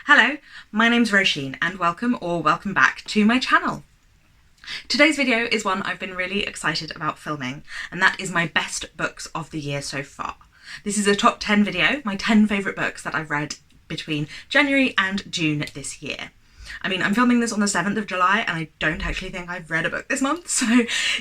Hello, my name's Roisin and welcome back to my channel. Today's video is one I've been really excited about filming, and that is my best books of the year so far. This is a top 10 video, my 10 favourite books that I've read between January and June this year. I mean, I'm filming this on the 7th of July and I don't actually think I've read a book this month, so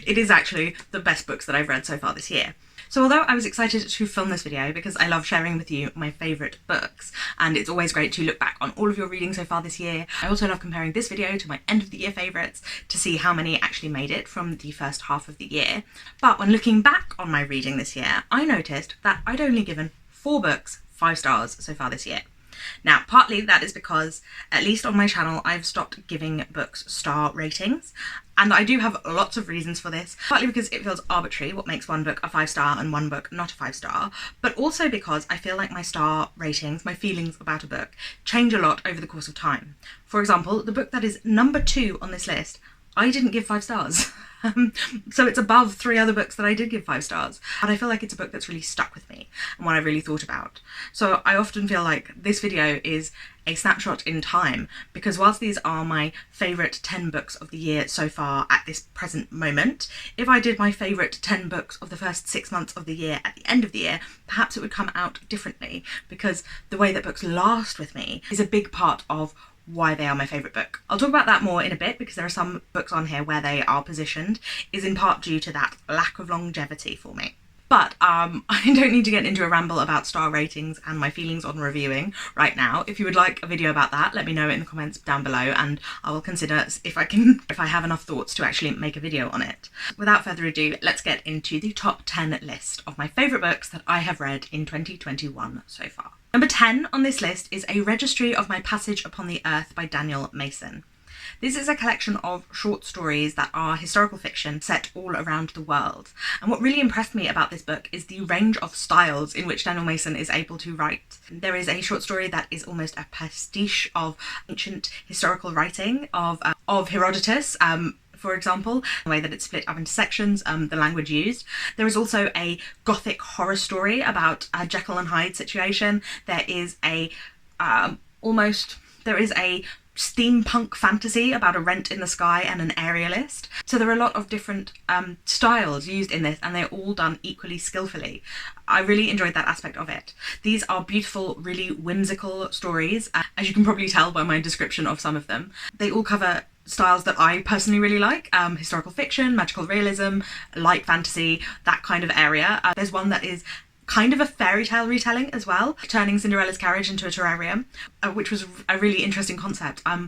it is actually the best books that I've read so far this year. So although I was excited to film this video because I love sharing with you my favourite books, and it's always great to look back on all of your reading so far this year, I also love comparing this video to my end of the year favourites to see how many actually made it from the first half of the year. But when looking back on my reading this year, I noticed that I'd only given 4 books 5 stars so far this year. Now, partly that is because, at least on my channel, I've stopped giving books star ratings, and I do have lots of reasons for this, partly because it feels arbitrary what makes one book a 5 star and one book not a 5 star, but also because I feel like my star ratings, my feelings about a book, change a lot over the course of time. For example, the book that is number 2 on this list, I didn't give 5 stars. So it's above 3 other books that I did give 5 stars, and I feel like it's a book that's really stuck with me and one I really thought about. So I often feel like this video is a snapshot in time, because whilst these are my favourite 10 books of the year so far at this present moment, if I did my favourite 10 books of the first 6 months of the year at the end of the year, perhaps it would come out differently, because the way that books last with me is a big part of why they are my favourite book. I'll talk about that more in a bit, because there are some books on here where they are positioned is in part due to that lack of longevity for me. But I don't need to get into a ramble about star ratings and my feelings on reviewing right now. If you would like a video about that, let me know in the comments down below and I will consider if I have enough thoughts to actually make a video on it. Without further ado, let's get into the top 10 list of my favourite books that I have read in 2021 so far. Number 10 on this list is A Registry of My Passage Upon the Earth by Daniel Mason. This is a collection of short stories that are historical fiction set all around the world. And what really impressed me about this book is the range of styles in which Daniel Mason is able to write. There is a short story that is almost a pastiche of ancient historical writing of Herodotus, for example, the way that it's split up into sections, the language used. There is also a gothic horror story about a Jekyll and Hyde situation. There is a steampunk fantasy about a rent in the sky and an aerialist. So there are a lot of different styles used in this, and they're all done equally skillfully. I really enjoyed that aspect of it. These are beautiful, really whimsical stories, as you can probably tell by my description of some of them. They all cover styles that I personally really like, historical fiction, magical realism, light fantasy, that kind of area. There's one that is kind of a fairy tale retelling as well, turning Cinderella's carriage into a terrarium, which was a really interesting concept. I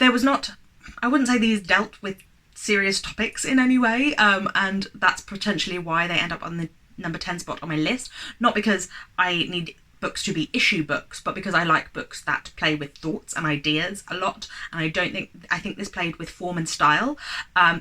wouldn't say these dealt with serious topics in any way, and that's potentially why they end up on the number 10 spot on my list. Not because I need books to be issue books, but because I like books that play with thoughts and ideas a lot, and I think this played with form and style.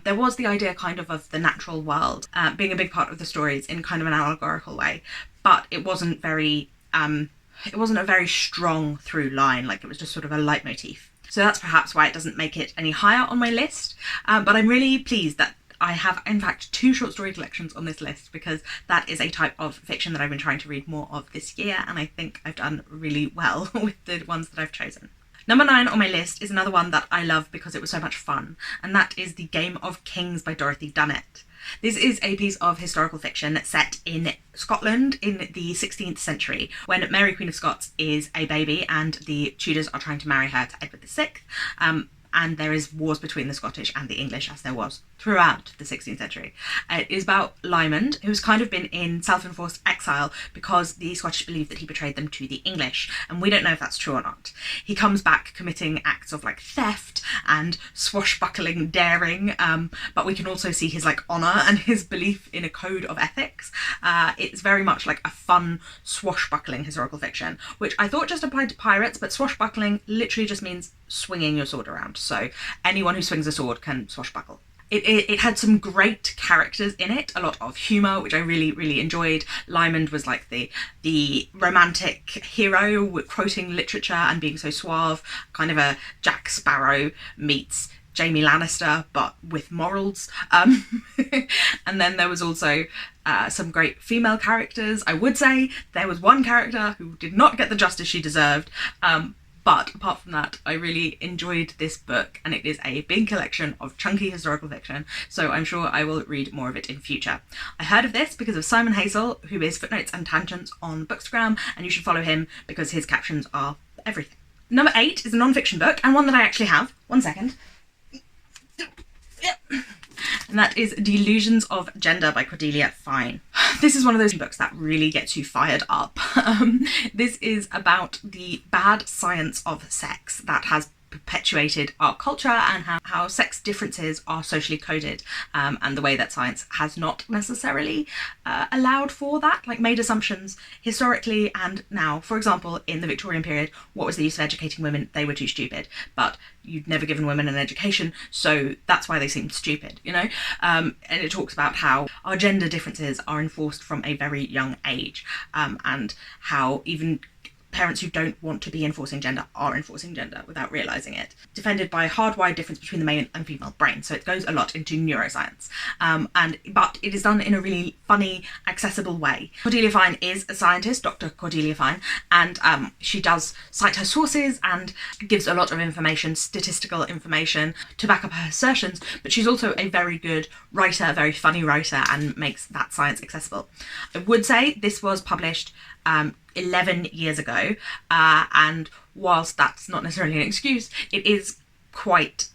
There was the idea kind of the natural world being a big part of the stories in kind of an allegorical way, but it wasn't a very strong through line, like it was just sort of a leitmotif. So that's perhaps why it doesn't make it any higher on my list, but I'm really pleased that I have, in fact, 2 short story collections on this list, because that is a type of fiction that I've been trying to read more of this year, and I think I've done really well with the ones that I've chosen. Number 9 on my list is another one that I love because it was so much fun, and that is The Game of Kings by Dorothy Dunnett. This is a piece of historical fiction set in Scotland in the 16th century, when Mary Queen of Scots is a baby and the Tudors are trying to marry her to Edward VI. And there is wars between the Scottish and the English, as there was throughout the 16th century. It is about Lymond, who's kind of been in self-enforced exile because the Scottish believe that he betrayed them to the English, and we don't know if that's true or not. He comes back committing acts of like theft and swashbuckling daring, but we can also see his like honour and his belief in a code of ethics. It's very much like a fun swashbuckling historical fiction, which I thought just applied to pirates, but swashbuckling literally just means swinging your sword around. So anyone who swings a sword can swashbuckle. It had some great characters in it, a lot of humour, which I really, really enjoyed. Lymond was like the romantic hero, quoting literature and being so suave, kind of a Jack Sparrow meets Jaime Lannister, but with morals. And then there was also some great female characters. I would say there was one character who did not get the justice she deserved, But apart from that, I really enjoyed this book, and it is a big collection of chunky historical fiction, so I'm sure I will read more of it in future. I heard of this because of Simon Hazel, who is Footnotes and Tangents on Bookstagram, and you should follow him because his captions are everything. Number 8 is a non-fiction book, and one that I actually have. One second. And that is Delusions of Gender by Cordelia. This is one of those books that really gets you fired up. This is about the bad science of sex that has perpetuated our culture, and how sex differences are socially coded, and the way that science has not necessarily allowed for that, like made assumptions historically and now. For example, in the Victorian period, what was the use of educating women? They were too stupid, but you'd never given women an education, so that's why they seemed stupid, you know? And it talks about how our gender differences are enforced from a very young age, and how even parents who don't want to be enforcing gender are enforcing gender without realising it. Defended by a hardwired difference between the male and female brain, so it goes a lot into neuroscience. But it is done in a really funny, accessible way. Cordelia Fine is a scientist, Dr. Cordelia Fine, and she does cite her sources and gives a lot of information, statistical information, to back up her assertions, but she's also a very good writer, a very funny writer, and makes that science accessible. I would say this was published 11 years ago, and whilst that's not necessarily an excuse, it is quite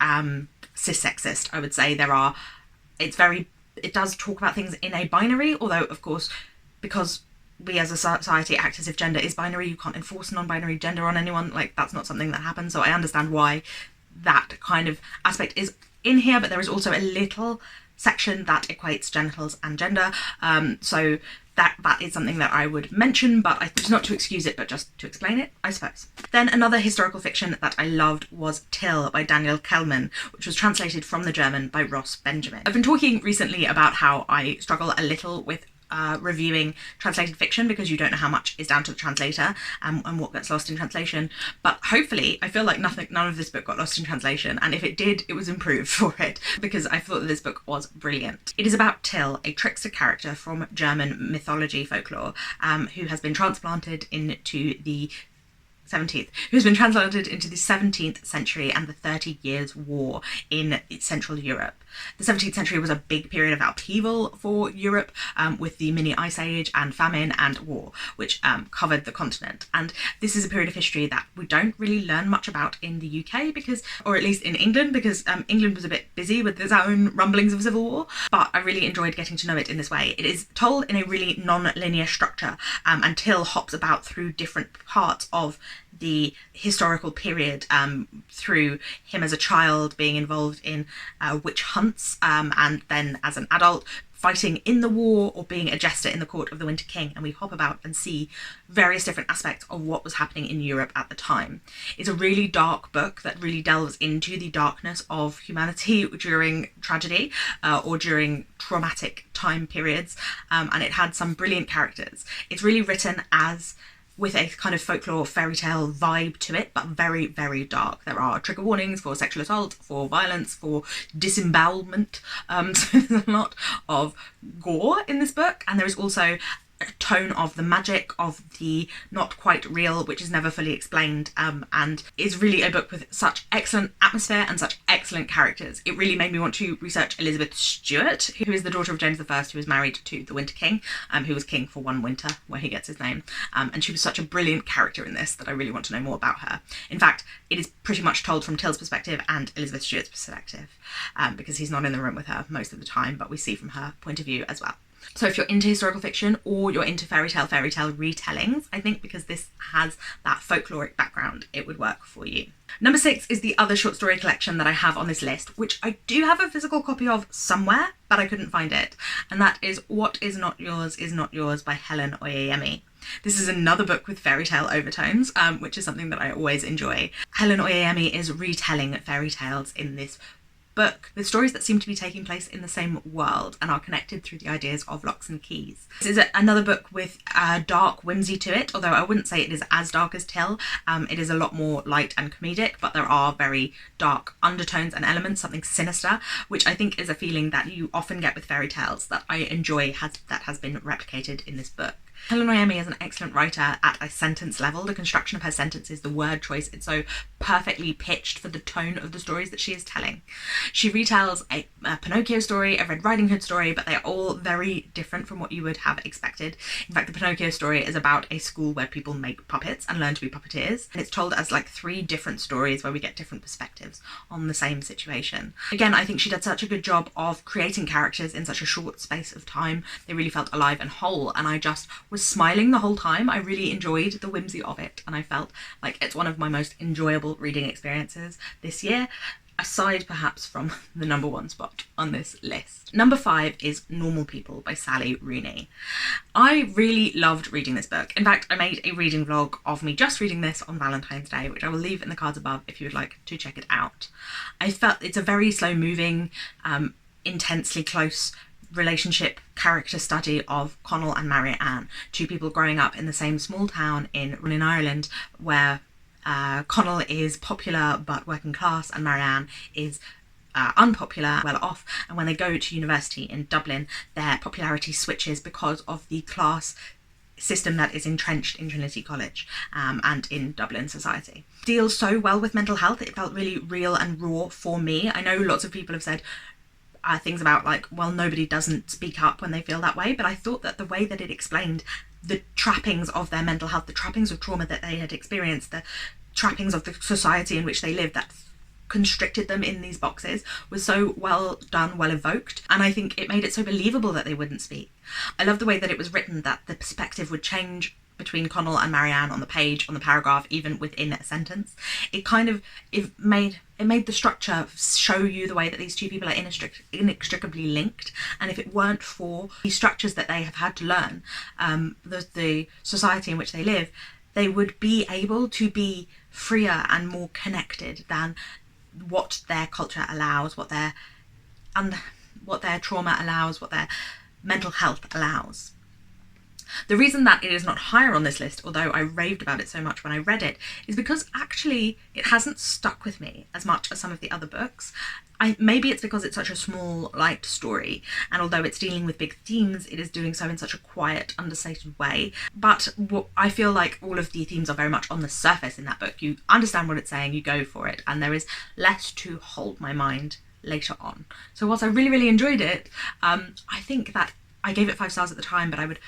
cis-sexist, I would say. It does talk about things in a binary, although of course, because we as a society act as if gender is binary, you can't enforce non-binary gender on anyone, like that's not something that happens. So I understand why that kind of aspect is in here, but there is also a little section that equates genitals and gender, so that is something that I would mention, but it's not to excuse it, but just to explain it, I suppose. Then another historical fiction that I loved was Tyll by Daniel Kehlmann, which was translated from the German by Ross Benjamin. I've been talking recently about how I struggle a little with reviewing translated fiction because you don't know how much is down to the translator and what gets lost in translation, but hopefully I feel like none of this book got lost in translation, and if it did, it was improved for it, because I thought that this book was brilliant. It is about Tyll, a trickster character from German mythology folklore, who has been transplanted into the 17th century and the 30 Years' War in Central Europe. The 17th century was a big period of upheaval for Europe, with the mini ice age and famine and war, which covered the continent. And this is a period of history that we don't really learn much about in the UK, or at least in England, because England was a bit busy with its own rumblings of civil war. But I really enjoyed getting to know it in this way. It is told in a really non-linear structure, and Tyll hops about through different parts of the historical period, through him as a child being involved in witch hunts, and then as an adult fighting in the war or being a jester in the court of the Winter King, and we hop about and see various different aspects of what was happening in Europe at the time. It's a really dark book that really delves into the darkness of humanity during tragedy, or during traumatic time periods, and it had some brilliant characters. It's really written with a kind of folklore fairy tale vibe to it, but very, very dark. There are trigger warnings for sexual assault, for violence, for disembowelment. So there's a lot of gore in this book, and there is also a tone of the magic, of the not quite real, which is never fully explained, and is really a book with such excellent atmosphere and such excellent characters. It really made me want to research Elizabeth Stuart, who is the daughter of James I, who was married to the Winter King, who was king for one winter, where he gets his name, and she was such a brilliant character in this that I really want to know more about her. In fact, it is pretty much told from Tyll's perspective and Elizabeth Stuart's perspective, because he's not in the room with her most of the time, but we see from her point of view as well. So if you're into historical fiction or you're into fairy tale retellings, I think because this has that folkloric background, it would work for you. Number 6 is the other short story collection that I have on this list, which I do have a physical copy of somewhere, but I couldn't find it. And that is What Is Not Yours by Helen Oyeyemi. This is another book with fairy tale overtones, which is something that I always enjoy. Helen Oyeyemi is retelling fairy tales in this book with stories that seem to be taking place in the same world and are connected through the ideas of locks and keys. This is another book with a dark whimsy to it, although I wouldn't say it is as dark as Tyll. It is a lot more light and comedic, but there are very dark undertones and elements, something sinister, which I think is a feeling that you often get with fairy tales that I enjoy that has been replicated in this book. Helen Oyeyemi is an excellent writer at a sentence level. The construction of her sentences, the word choice, it's so perfectly pitched for the tone of the stories that she is telling. She retells a Pinocchio story, a Red Riding Hood story, but they're all very different from what you would have expected. In fact, the Pinocchio story is about a school where people make puppets and learn to be puppeteers, and it's told as like 3 different stories where we get different perspectives on the same situation. Again, I think she did such a good job of creating characters in such a short space of time. They really felt alive and whole, and I just was smiling the whole time. I really enjoyed the whimsy of it, and I felt like it's one of my most enjoyable reading experiences this year, aside perhaps from the number 1 spot on this list. Number 5 is Normal People by Sally Rooney. I really loved reading this book. In fact, I made a reading vlog of me just reading this on Valentine's Day, which I will leave in the cards above if you would like to check it out. I felt it's a very slow moving, intensely close relationship character study of Connell and Marianne, 2 people growing up in the same small town in Ireland, where Connell is popular but working class and Marianne is unpopular, well off, and when they go to university in Dublin, their popularity switches because of the class system that is entrenched in Trinity College and in Dublin society. Deals so well with mental health. It felt really real and raw for me. I know lots of people have said things about like, well, nobody doesn't speak up when they feel that way, but I thought that the way that it explained the trappings of their mental health, the trappings of trauma that they had experienced, the trappings of the society in which they lived that constricted them in these boxes, was so well done, well evoked, and I think it made it so believable that they wouldn't speak. I love the way that it was written, that the perspective would change between Connell and Marianne on the page, on the paragraph, even within a sentence. It made the structure show you the way that these 2 people are inextricably linked, and if it weren't for the structures that they have had to learn, the society in which they live, they would be able to be freer and more connected than what their culture allows, what their trauma allows, what their mental health allows. The reason that it is not higher on this list, although I raved about it so much when I read it, is because actually it hasn't stuck with me as much as some of the other books. Maybe it's because it's such a small, light story, and although it's dealing with big themes, it is doing so in such a quiet, understated way. But I feel like all of the themes are very much on the surface in that book. You understand what it's saying, you go for it, and there is less to hold my mind later on. So whilst I really, really enjoyed it, I think that I gave it 5 stars at the time, but I would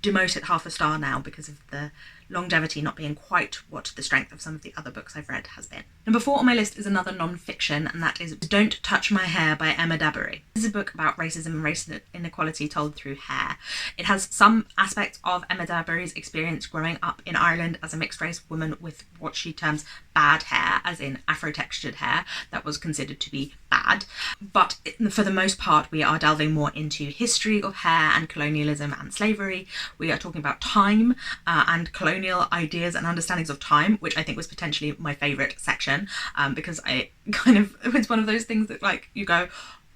demote it half a star now because of the longevity not being quite what the strength of some of the other books I've read has been. Number 4 on my list is another non-fiction, and that is Don't Touch My Hair by Emma Dabiri. This is a book about racism and race inequality told through hair. It has some aspects of Emma Dabiri's experience growing up in Ireland as a mixed-race woman with what she terms bad hair, as in Afro-textured hair that was considered to be bad. But for the most part, we are delving more into history of hair and colonialism and slavery. We are talking about time and colonial ideas and understandings of time, which I think was potentially my favourite section, because it's one of those things that like you go,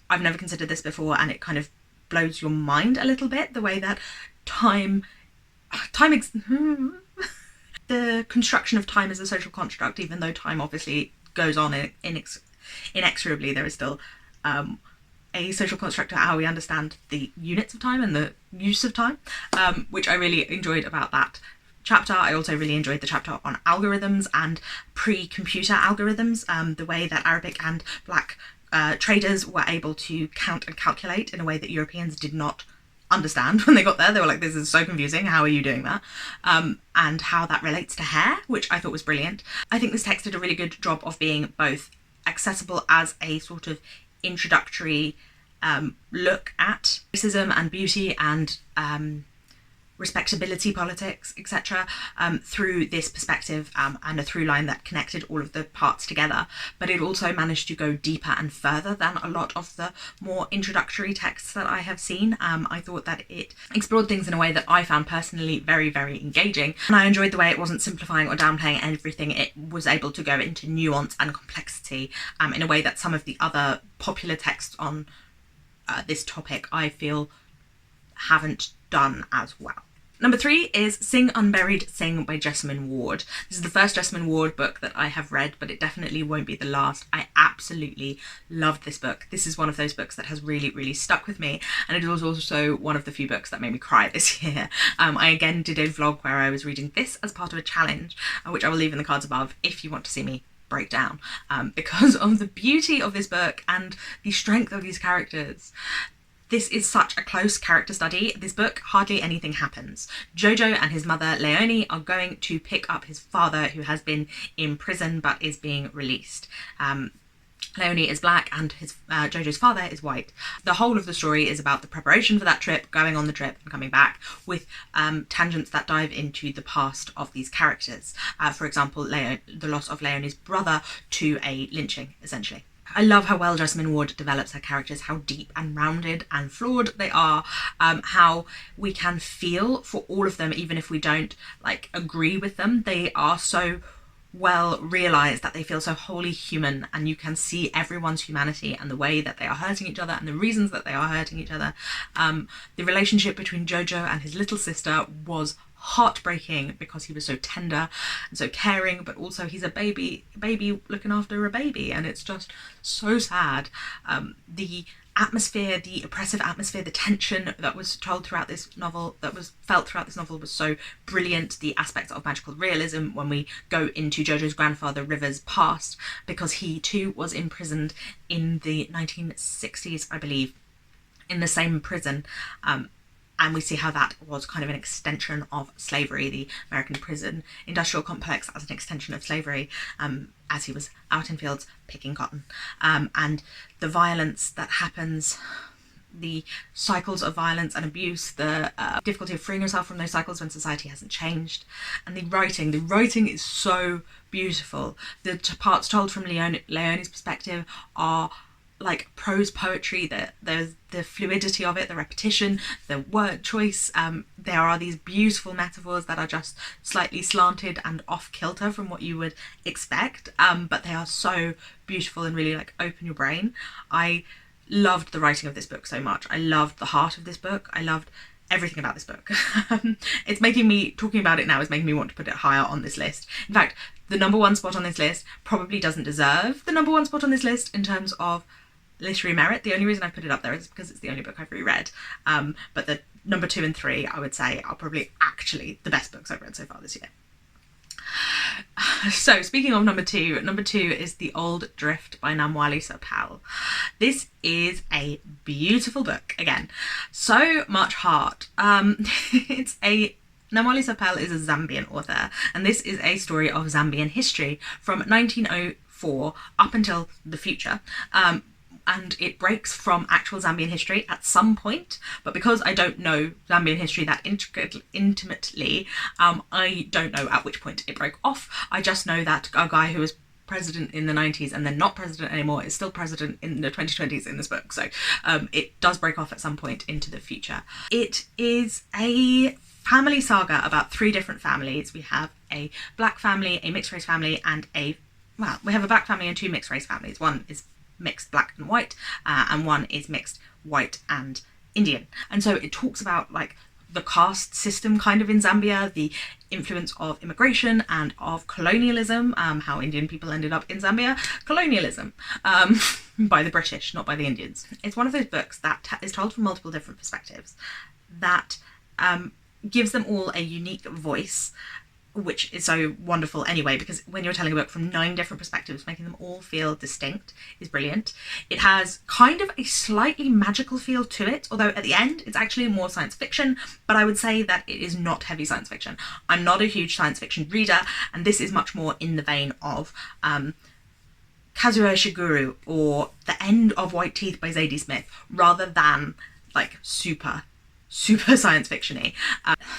I've never considered this before, and it kind of blows your mind a little bit, the way that the construction of time as a social construct, even though time obviously goes on inexorably, there is still a social construct of how we understand the units of time and the use of time, which I really enjoyed about that chapter. I also really enjoyed the chapter on algorithms and pre-computer algorithms, the way that Arabic and Black traders were able to count and calculate in a way that Europeans did not understand when they got there. They were like, this is so confusing, how are you doing that? And how that relates to hair, which I thought was brilliant. I think this text did a really good job of being both accessible as a sort of introductory look at racism and beauty and respectability politics, etc., through this perspective and a through line that connected all of the parts together. But it also managed to go deeper and further than a lot of the more introductory texts that I have seen. I thought that it explored things in a way that I found personally very, very engaging, and I enjoyed the way it wasn't simplifying or downplaying everything. It was able to go into nuance and complexity in a way that some of the other popular texts on this topic I feel haven't done as well. Number 3 is Sing Unburied, Sing by Jesmyn Ward. This is the first Jesmyn Ward book that I have read, but it definitely won't be the last. I absolutely loved this book. This is one of those books that has really, really stuck with me, and it was also one of the few books that made me cry this year. I again did a vlog where I was reading this as part of a challenge, which I will leave in the cards above if you want to see me break down, because of the beauty of this book and the strength of these characters. This is such a close character study. This book, hardly anything happens. Jojo and his mother, Leonie, are going to pick up his father, who has been in prison but is being released. Leonie is black and Jojo's father is white. The whole of the story is about the preparation for that trip, going on the trip and coming back, with tangents that dive into the past of these characters. For example, the loss of Leonie's brother to a lynching, essentially. I love how well Jesmyn Ward develops her characters, how deep and rounded and flawed they are, how we can feel for all of them even if we don't agree with them. They are so well realised that they feel so wholly human, and you can see everyone's humanity and the way that they are hurting each other and the reasons that they are hurting each other. The relationship between Jojo and his little sister was heartbreaking because he was so tender and so caring, but also he's a baby looking after a baby, and it's just so sad. The atmosphere, the oppressive atmosphere, the tension that was felt throughout this novel was so brilliant. The aspects of magical realism when we go into Jojo's grandfather River's past, because he too was imprisoned in the 1960s, I believe, in the same prison. And we see how that was kind of an extension of slavery, the American prison industrial complex as an extension of slavery, as he was out in fields picking cotton. And the violence that happens, the cycles of violence and abuse, the difficulty of freeing yourself from those cycles when society hasn't changed. And the writing is so beautiful. The parts told from Leonie's perspective are like prose poetry. There's the fluidity of it, the repetition, the word choice. There are these beautiful metaphors that are just slightly slanted and off kilter from what you would expect, but they are so beautiful and really open your brain. I loved the writing of this book so much. I loved the heart of this book. I loved everything about this book. It's making me, talking about it now is making me want to put it higher on this list. In fact, the number 1 spot on this list probably doesn't deserve the number 1 spot on this list in terms of literary merit. The only reason I put it up there is because it's the only book I've reread. But the number 2 and 3, I would say, are probably actually the best books I've read so far this year. So speaking of number 2 is The Old Drift by Namwalli Serpel. This is a beautiful book. Again, so much heart. Namwalli Serpel is a Zambian author, and this is a story of Zambian history from 1904 up until the future. And it breaks from actual Zambian history at some point, but because I don't know Zambian history that intimately, I don't know at which point it broke off. I just know that a guy who was president in the 90s and then not president anymore is still president in the 2020s in this book, so it does break off at some point into the future. It is a family saga about 3 different families. We have a black family, a mixed race family, and we have a black family and 2 mixed race families. One is mixed black and white, and one is mixed white and Indian. And so it talks about the caste system kind of in Zambia, the influence of immigration and of colonialism, how Indian people ended up in Zambia. Colonialism by the British, not by the Indians. It's one of those books that is told from multiple different perspectives, that gives them all a unique voice, which is so wonderful anyway, because when you're telling a book from 9 different perspectives, making them all feel distinct is brilliant. It has kind of a slightly magical feel to it, although at the end it's actually more science fiction, but I would say that it is not heavy science fiction. I'm not a huge science fiction reader, and this is much more in the vein of Kazuo Ishiguro or The End of White Teeth by Zadie Smith, rather than super science fiction-y.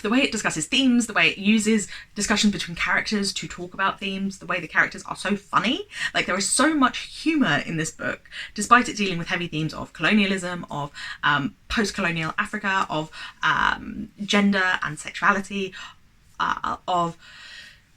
The way it discusses themes, the way it uses discussions between characters to talk about themes, the way the characters are so funny. There is so much humour in this book, despite it dealing with heavy themes of colonialism, of post-colonial Africa, of gender and sexuality, of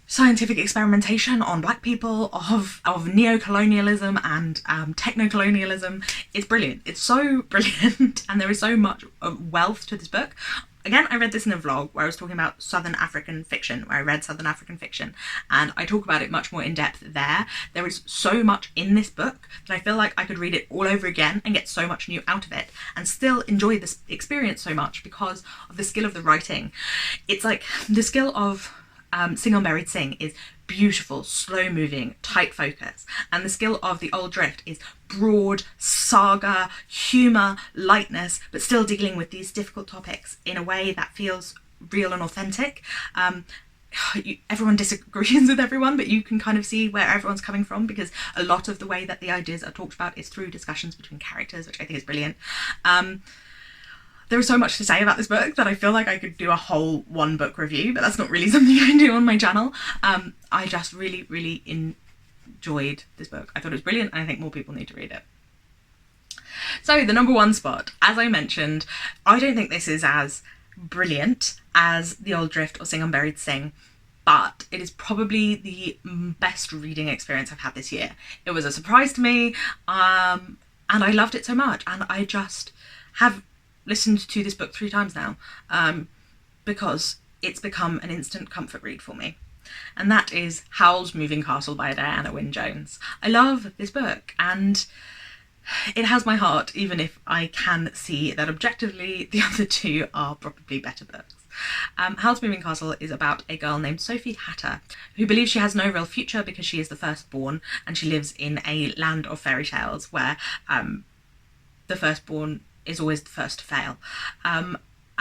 scientific experimentation on black people, of neo-colonialism and techno-colonialism. It's brilliant. It's so brilliant, and there is so much wealth to this book. Again, I read this in a vlog where I was talking about Southern African fiction, where I read Southern African fiction, and I talk about it much more in depth there. There is so much in this book that I feel like I could read it all over again and get so much new out of it and still enjoy this experience so much because of the skill of the writing. It's like the skill of Sing Unburied Sing is beautiful, slow moving, tight focus, and the skill of The Old Drift is broad, saga, humour, lightness, but still dealing with these difficult topics in a way that feels real and authentic. Everyone disagrees with everyone, but you can kind of see where everyone's coming from because a lot of the way that the ideas are talked about is through discussions between characters, which I think is brilliant. There is so much to say about this book that I feel like I could do a whole one book review, but that's not really something I do on my channel. I just really, really enjoyed this book. I thought it was brilliant and I think more people need to read it. So the number one spot, as I mentioned, I don't think this is as brilliant as The Old Drift or Sing Unburied Sing, but it is probably the best reading experience I've had this year. It was a surprise to me, and I loved it so much, and I just have listened to this book 3 times now because it's become an instant comfort read for me, and that is Howl's Moving Castle by Diana Wynne Jones. I love this book and it has my heart, even if I can see that objectively the other 2 are probably better books. Howl's Moving Castle is about a girl named Sophie Hatter who believes she has no real future because she is the firstborn and she lives in a land of fairy tales where the firstborn is always the first to fail.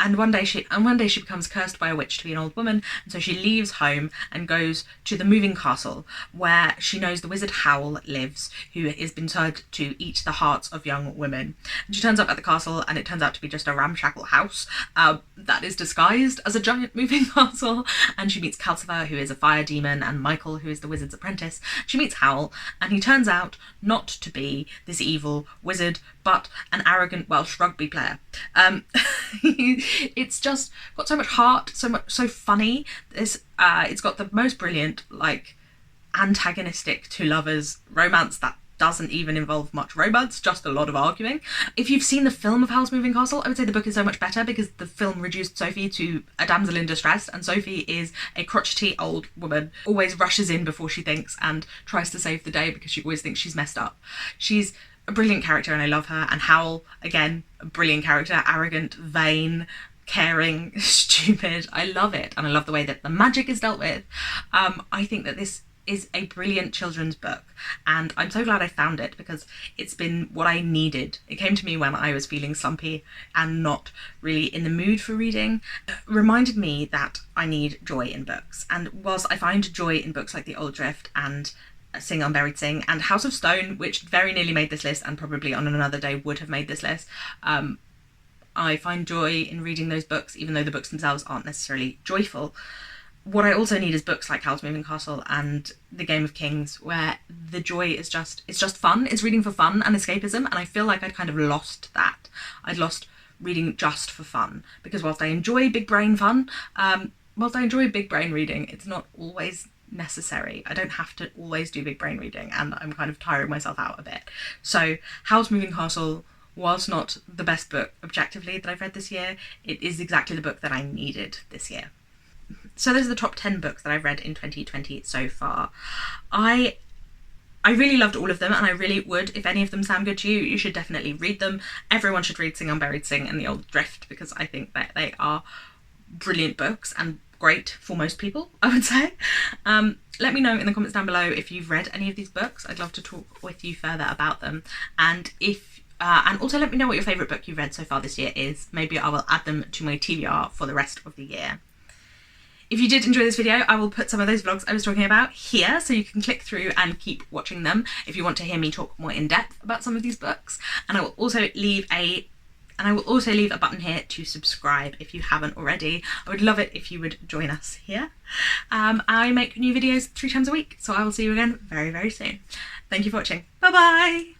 And one day she becomes cursed by a witch to be an old woman, and so she leaves home and goes to the moving castle where she knows the wizard Howl lives, who has been said to eat the hearts of young women. And she turns up at the castle and it turns out to be just a ramshackle house that is disguised as a giant moving castle, and she meets Calcifer, who is a fire demon, and Michael, who is the wizard's apprentice. She meets Howl and he turns out not to be this evil wizard but an arrogant Welsh rugby player. It's just got so much heart, so funny. It's got the most brilliant, like, antagonistic 2 lovers romance that doesn't even involve much romance, just a lot of arguing. If you've seen the film of Howl's Moving Castle, I would say the book is so much better because the film reduced Sophie to a damsel in distress, and Sophie is a crotchety old woman, always rushes in before she thinks and tries to save the day because she always thinks she's messed up. She's a brilliant character and I love her, and Howl, again, a brilliant character, arrogant, vain, caring, stupid. I love it, and I love the way that the magic is dealt with. I think that this is a brilliant children's book, and I'm so glad I found it because it's been what I needed. It came to me when I was feeling slumpy and not really in the mood for reading. It reminded me that I need joy in books, and whilst I find joy in books like The Old Drift and Sing Unburied Sing and House of Stone, which very nearly made this list and probably on another day would have made this list, I find joy in reading those books even though the books themselves aren't necessarily joyful. What I also need is books like Howl's Moving Castle and The Game of Kings, where the joy is just fun. It's reading for fun and escapism, and I feel like I'd kind of lost that. I'd lost reading just for fun, because whilst I enjoy big brain reading, it's not always necessary. I don't have to always do big brain reading, and I'm kind of tiring myself out a bit. So Howl's Moving Castle, whilst not the best book objectively that I've read this year, it is exactly the book that I needed this year. So those are the top 10 books that I've read in 2020 so far. I really loved all of them, and I really would, if any of them sound good to you, you should definitely read them. Everyone should read Sing Unburied Sing and The Old Drift because I think that they are brilliant books and great for most people, I would say. Let me know in the comments down below if you've read any of these books. I'd love to talk with you further about them, and also let me know what your favourite book you've read so far this year is. Maybe I will add them to my TBR for the rest of the year. If you did enjoy this video, I will put some of those vlogs I was talking about here so you can click through and keep watching them if you want to hear me talk more in depth about some of these books. And I will also leave a button here to subscribe if you haven't already. I would love it if you would join us here. I make new videos 3 times a week, so I will see you again very, very soon. Thank you for watching. Bye bye!